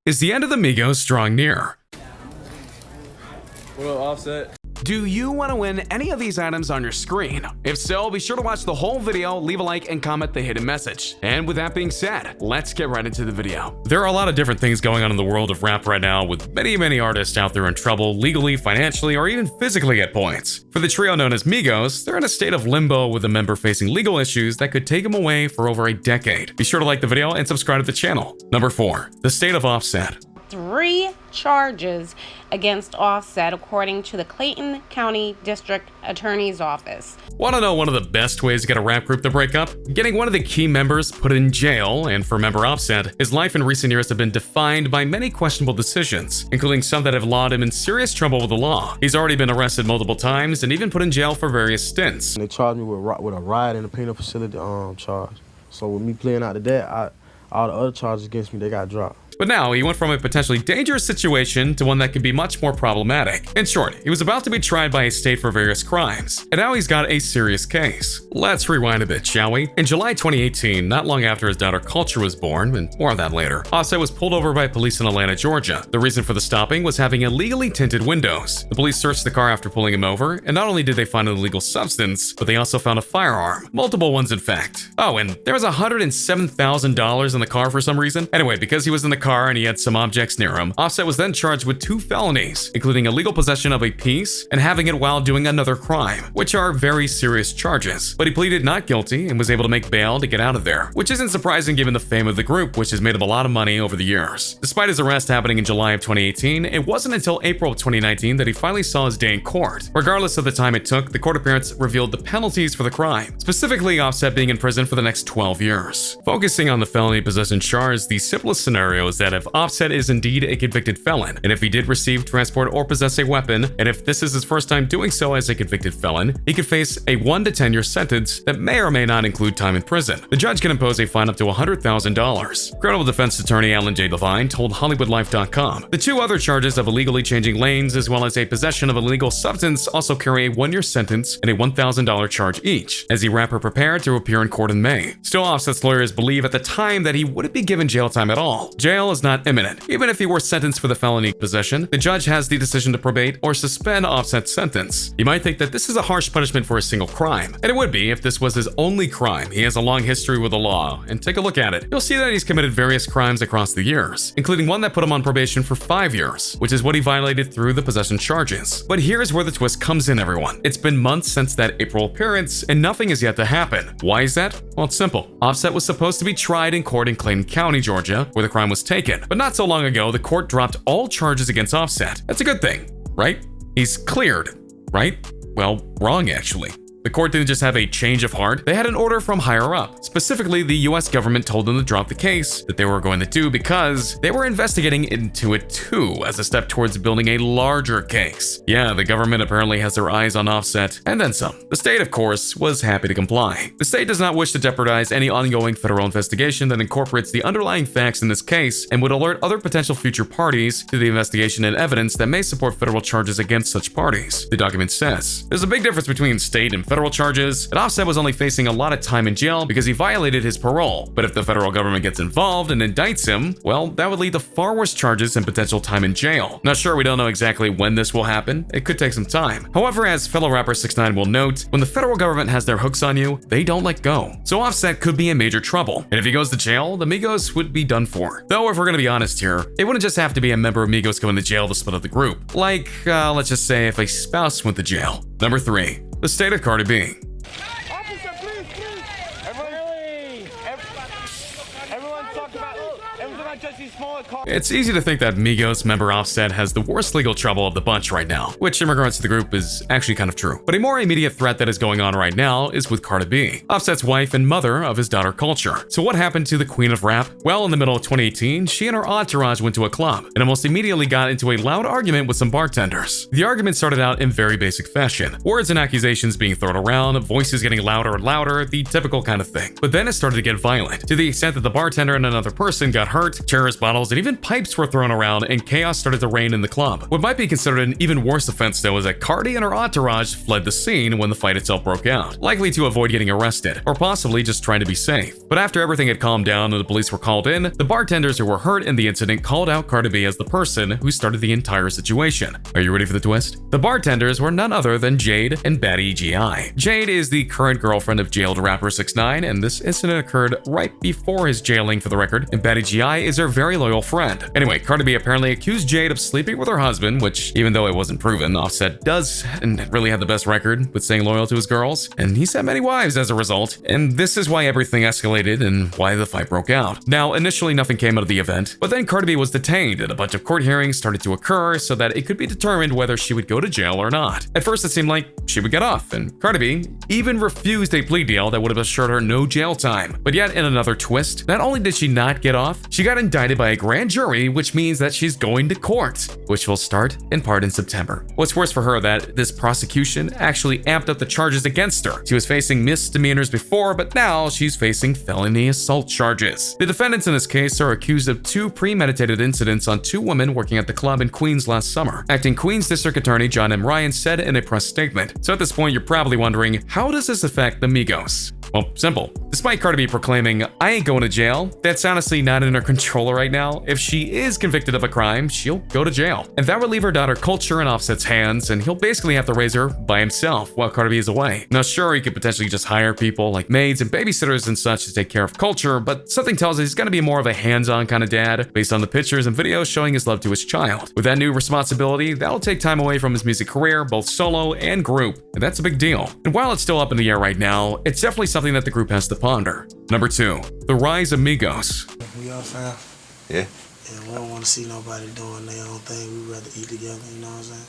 Is the end of the Migos drawing near? What up, Offset? Do you want to win any of these items on your screen? If so, be sure to watch the whole video, leave a like, and comment the hidden message. And with that being said, let's get right into the video. There are a lot of different things going on in the world of rap right now, with many artists out there in trouble legally, financially, or even physically at points. For the trio known as Migos, they're in a state of limbo with a member facing legal issues that could take him away for over a decade. Be sure to like the video and subscribe to the channel. Number 4. The state of Offset. 3 charges against Offset, according to the Clayton County District Attorney's Office. Want to know one of the best ways to get a rap group to break up? Getting one of the key members put in jail. And for member Offset, his life in recent years have been defined by many questionable decisions, including some that have led him in serious trouble with the law. He's already been arrested multiple times and even put in jail for various stints. They charged me with a riot in the penal facility charge. So with me pleading out to that, all the other charges against me, they got dropped. But now, he went from a potentially dangerous situation to one that could be much more problematic. In short, he was about to be tried by a state for various crimes, and now he's got a serious case. Let's rewind a bit, shall we? In July 2018, not long after his daughter Kulture was born, and more on that later, Offset was pulled over by police in Atlanta, Georgia. The reason for the stopping was having illegally tinted windows. The police searched the car after pulling him over, and not only did they find an illegal substance, but they also found a firearm. Multiple ones, in fact. Oh, and there was $107,000 in the car for some reason. Anyway, because he was in the car and he had some objects near him, Offset was then charged with 2 felonies, including illegal possession of a piece and having it while doing another crime, which are very serious charges. But he pleaded not guilty and was able to make bail to get out of there, which isn't surprising given the fame of the group, which has made him a lot of money over the years. Despite his arrest happening in July of 2018, it wasn't until April of 2019 that he finally saw his day in court. Regardless of the time it took, the court appearance revealed the penalties for the crime, specifically Offset being in prison for the next 12 years. Focusing on the felony possession charge, the simplest scenario is that if Offset is indeed a convicted felon, and if he did receive, transport, or possess a weapon, and if this is his first time doing so as a convicted felon, he could face a 1 to 10 year sentence that may or may not include time in prison. The judge can impose a fine up to $100,000. Criminal defense attorney Alan J. Levine told HollywoodLife.com. The 2 other charges of illegally changing lanes as well as a possession of illegal substance also carry a 1-year sentence and a $1,000 charge each, as the rapper prepared to appear in court in May. Still, Offset's lawyers believe at the time that he wouldn't be given jail time at all. Jail is not imminent. Even if he were sentenced for the felony possession, the judge has the decision to probate or suspend Offset's sentence. You might think that this is a harsh punishment for a single crime, and it would be if this was his only crime. He has a long history with the law, and take a look at it. You'll see that he's committed various crimes across the years, including one that put him on probation for 5 years, which is what he violated through the possession charges. But here's where the twist comes in, everyone. It's been months since that April appearance, and nothing is yet to happen. Why is that? Well, it's simple. Offset was supposed to be tried in court in Clayton County, Georgia, where the crime was taken, but not so long ago, the court dropped all charges against Offset. That's a good thing, right? He's cleared, right? Well, wrong actually. The court didn't just have a change of heart, they had an order from higher up. Specifically, the US government told them to drop the case that they were going to do because they were investigating into it too, as a step towards building a larger case. Yeah, the government apparently has their eyes on Offset, and then some. The state, of course, was happy to comply. The state does not wish to jeopardize any ongoing federal investigation that incorporates the underlying facts in this case and would alert other potential future parties to the investigation and evidence that may support federal charges against such parties. The document says, there's a big difference between state and federal charges, and Offset was only facing a lot of time in jail because he violated his parole. But if the federal government gets involved and indicts him, well, that would lead to far worse charges and potential time in jail. Now sure, we don't know exactly when this will happen. It could take some time. However, as fellow rapper 6ix9ine will note, when the federal government has their hooks on you, they don't let go. So Offset could be in major trouble. And if he goes to jail, the Migos would be done for. Though if we're gonna be honest here, it wouldn't just have to be a member of Migos going to jail to split up the group. Like, let's just say if a spouse went to jail. Number 3. The state of Cardi B. Officer, please. Everyone talk about Jesse Smollett. It's easy to think that Migos member Offset has the worst legal trouble of the bunch right now, which in regards to the group is actually kind of true. But a more immediate threat that is going on right now is with Cardi B, Offset's wife and mother of his daughter Kulture. So what happened to the queen of rap? Well, in the middle of 2018, she and her entourage went to a club and almost immediately got into a loud argument with some bartenders. The argument started out in very basic fashion, words and accusations being thrown around, voices getting louder and louder, the typical kind of thing. But then it started to get violent, to the extent that the bartender and another person got hurt, chairs chairs, bottles, and even pipes were thrown around, and chaos started to reign in the club. What might be considered an even worse offense, though, is that Cardi and her entourage fled the scene when the fight itself broke out, likely to avoid getting arrested, or possibly just trying to be safe. But after everything had calmed down and the police were called in, the bartenders who were hurt in the incident called out Cardi B as the person who started the entire situation. Are you ready for the twist? The bartenders were none other than Jade and Batty G.I. Jade is the current girlfriend of jailed rapper 6ix9ine, and this incident occurred right before his jailing, for the record, and Batty G.I. is her very loyal friend. Anyway, Cardi B apparently accused Jade of sleeping with her husband, which, even though it wasn't proven, Offset does and really had the best record with staying loyal to his girls, and he's had many wives as a result, and this is why everything escalated and why the fight broke out. Now, initially nothing came out of the event, but then Cardi B was detained and a bunch of court hearings started to occur so that it could be determined whether she would go to jail or not. At first it seemed like she would get off, and Cardi B even refused a plea deal that would have assured her no jail time. But yet, in another twist, not only did she not get off, she got indicted by a grand jury, which means that she's going to court, which will start in part in September. What's worse for her, that this prosecution actually amped up the charges against her. She was facing misdemeanors before, but now she's facing felony assault charges. The defendants in this case are accused of 2 premeditated incidents on 2 women working at the club in Queens last summer. Acting Queens District Attorney John M. Ryan said in a press statement. So at this point, you're probably wondering, how does this affect the Migos? Well, simple. Despite Cardi B proclaiming, "I ain't going to jail," that's honestly not in her control right now. If she is convicted of a crime, she'll go to jail. And that would leave her daughter Kulture in Offset's hands, and he'll basically have to raise her by himself while Cardi B is away. Now sure, he could potentially just hire people like maids and babysitters and such to take care of Kulture, but something tells us he's gonna be more of a hands-on kind of dad, based on the pictures and videos showing his love to his child. With that new responsibility, that'll take time away from his music career, both solo and group, and that's a big deal. And while it's still up in the air right now, it's definitely something that the group has to ponder. Number 2, the rise of Migos. We all fam. Yeah. And we don't want to see nobody doing their own thing. We'd rather eat together, you know what I'm saying?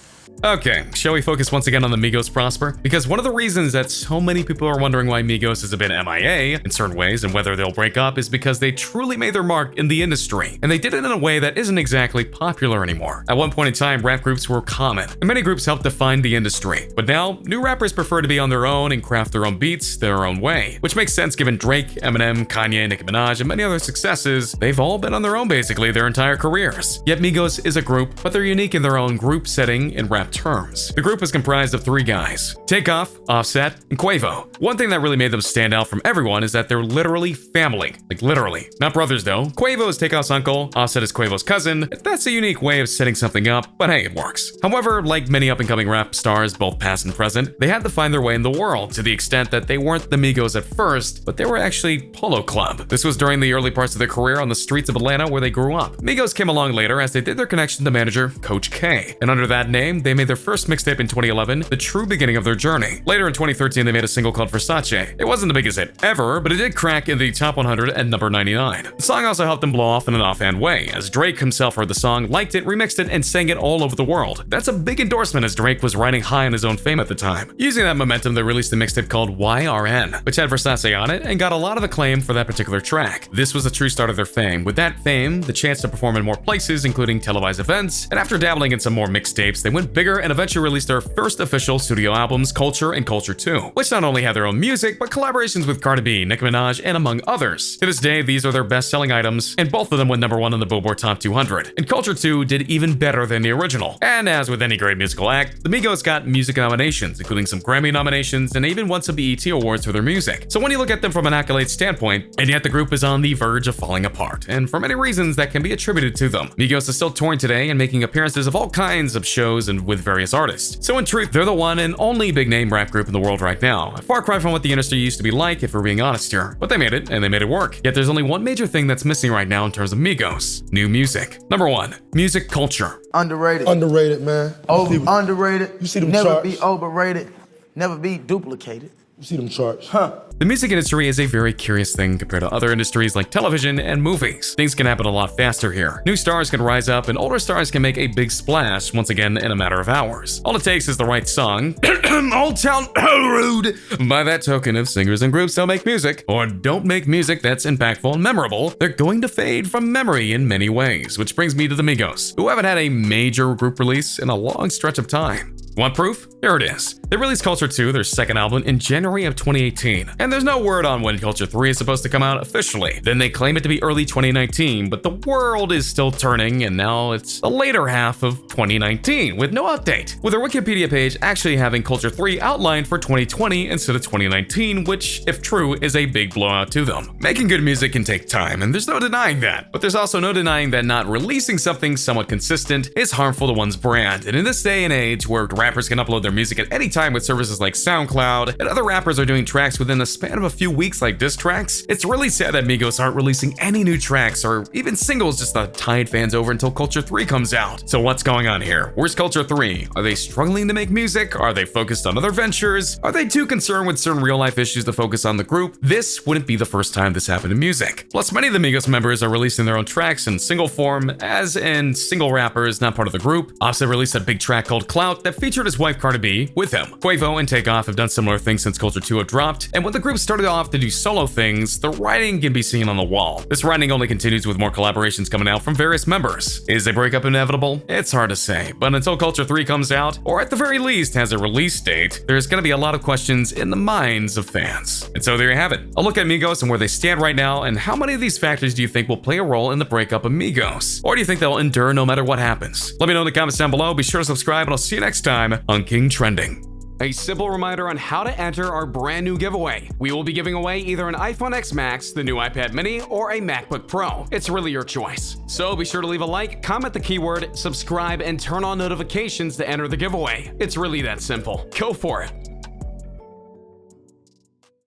Okay, shall we focus once again on the Migos prosper? Because one of the reasons that so many people are wondering why Migos is a bit MIA in certain ways and whether they'll break up is because they truly made their mark in the industry, and they did it in a way that isn't exactly popular anymore. At one point in time, rap groups were common, and many groups helped define the industry. But now, new rappers prefer to be on their own and craft their own beats their own way, which makes sense given Drake, Eminem, Kanye, Nicki Minaj, and many other successes. They've all been on their own basically their entire careers. Yet Migos is a group, but they're unique in their own group setting in rap terms. The group is comprised of 3 guys: Takeoff, Offset, and Quavo. One thing that really made them stand out from everyone is that they're literally family. Like literally. Not brothers though. Quavo is Takeoff's uncle, Offset is Quavo's cousin. That's a unique way of setting something up, but hey, it works. However, like many up-and-coming rap stars, both past and present, they had to find their way in the world to the extent that they weren't the Migos at first, but they were actually Polo Club. This was during the early parts of their career on the streets of Atlanta where they grew up. Migos came along later as they did their connection to manager Coach K, and under that name, they made their first mixtape in 2011, the true beginning of their journey. Later in 2013, they made a single called Versace. It wasn't the biggest hit ever, but it did crack in the top 100 at number 99. The song also helped them blow off in an offhand way, as Drake himself heard the song, liked it, remixed it, and sang it all over the world. That's a big endorsement as Drake was riding high on his own fame at the time. Using that momentum, they released a mixtape called YRN, which had Versace on it and got a lot of acclaim for that particular track. This was the true start of their fame. With that fame, the chance to perform in more places, including televised events, and after dabbling in some more mixtapes, they went bigger and eventually released their first official studio albums, Kulture and Kulture II, which not only had their own music, but collaborations with Cardi B, Nicki Minaj, and among others. To this day, these are their best-selling items, and both of them went number 1 on the Billboard Top 200. And Kulture II did even better than the original. And as with any great musical act, the Migos got music nominations, including some Grammy nominations, and even won some BET awards for their music. So when you look at them from an accolade standpoint, and yet the group is on the verge of falling apart, and for many reasons that can be attributed to them. Migos is still touring today and making appearances of all kinds of shows and with various artists. So in truth, they're the one and only big name rap group in the world right now. A far cry from what the industry used to be like, if we're being honest here. But they made it, and they made it work. Yet there's only one major thing that's missing right now in terms of Migos: new music. Number 1, music culture. Underrated. Underrated, man. Underrated. You see them Never charts? be overrated. Never be duplicated. You see them charts. The music industry is a very curious thing compared to other industries like television and movies. Things can happen a lot faster here. New stars can rise up and older stars can make a big splash once again in a matter of hours. All it takes is the right song, Old Town Road. By that token, if singers and groups don't make music, or don't make music that's impactful and memorable, they're going to fade from memory in many ways, which brings me to the Migos, who haven't had a major group release in a long stretch of time. Want proof? Here it is. They released Kulture II, their second album, in January of 2018, and there's no word on when Kulture III is supposed to come out officially. Then they claim it to be early 2019, but the world is still turning, and now it's the later half of 2019 with no update, with their Wikipedia page actually having Kulture III outlined for 2020 instead of 2019, which, if true, is a big blowout to them. Making good music can take time, and there's no denying that, but there's also no denying that not releasing something somewhat consistent is harmful to one's brand. And in this day and age where rappers can upload their music at any time with services like SoundCloud, and other rappers are doing tracks within the span of a few weeks like diss tracks, it's really sad that Migos aren't releasing any new tracks or even singles just to tide fans over until Kulture III comes out. So what's going on here? Where's Kulture III? Are they struggling to make music? Are they focused on other ventures? Are they too concerned with certain real-life issues to focus on the group? This wouldn't be the first time this happened in music. Plus, many of the Migos members are releasing their own tracks in single form, as in single rappers not part of the group. Offset released a big track called Clout that featured his wife Cardi B with him. Quavo and Takeoff have done similar things since Kulture II had dropped, and when the group started off to do solo things, the writing can be seen on the wall. This writing only continues with more collaborations coming out from various members. Is a breakup inevitable? It's hard to say, but until Kulture III comes out, or at the very least has a release date, there's gonna be a lot of questions in the minds of fans. And so there you have it. A look at Migos and where they stand right now, and how many of these factors do you think will play a role in the breakup of Migos? Or do you think they'll endure no matter what happens? Let me know in the comments down below. Be sure to subscribe, and I'll see you next time on King Trending. A simple reminder on how to enter our brand new giveaway. We will be giving away either an iPhone X Max, the new iPad mini, or a MacBook Pro. It's really your choice. So be sure to leave a like, comment the keyword, subscribe, and turn on notifications to enter the giveaway. It's really that simple. Go for it.